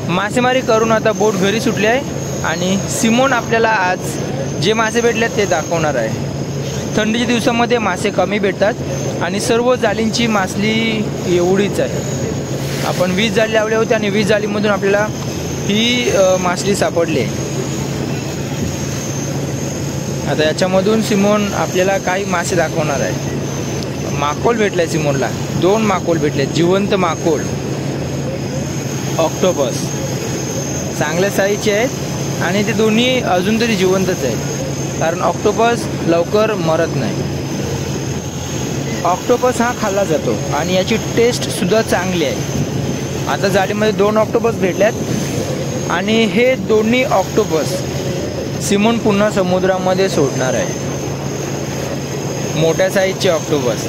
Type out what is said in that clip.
मासेमारी करून आता बोट घरी सुटली आहे आणि सिमोन आपल्याला आज जे मासे भेटलेत ते दाखवणार आहे। थंडीच्या दिवसामध्ये मासे कमी भेटतात आणि सर्व जाळींची मासली एवढीच आहे। आपण 20 जाळी लावल्या होत्या आणि 20 जाळीमधून आपल्याला ही मासली सापडली आहे। आता याच्यामधून सिमोन आपल्याला काही मासे दाखवणार आहे। माकोल भेटलाय सिमोनला, 2 माकोल भेटले, जिवंत माकोल, ऑक्टोपस चांगल्या साईजचे आहेत आणि ते दोन्ही अजून तरी जिवंतच आहेत, कारण ऑक्टोपस लवकर मरत नाही। ऑक्टोपस हा खाल्ला जातो आणि याची टेस्ट सुद्धा चांगली आहे। आता जाळीमध्ये 2 ऑक्टोपस भेटल्यात आणि हे दोन्ही ऑक्टोपस सिमोन पुन्हा समुद्रामध्ये सोडणार आहे। मोठ्या साईजचे ऑक्टोपस।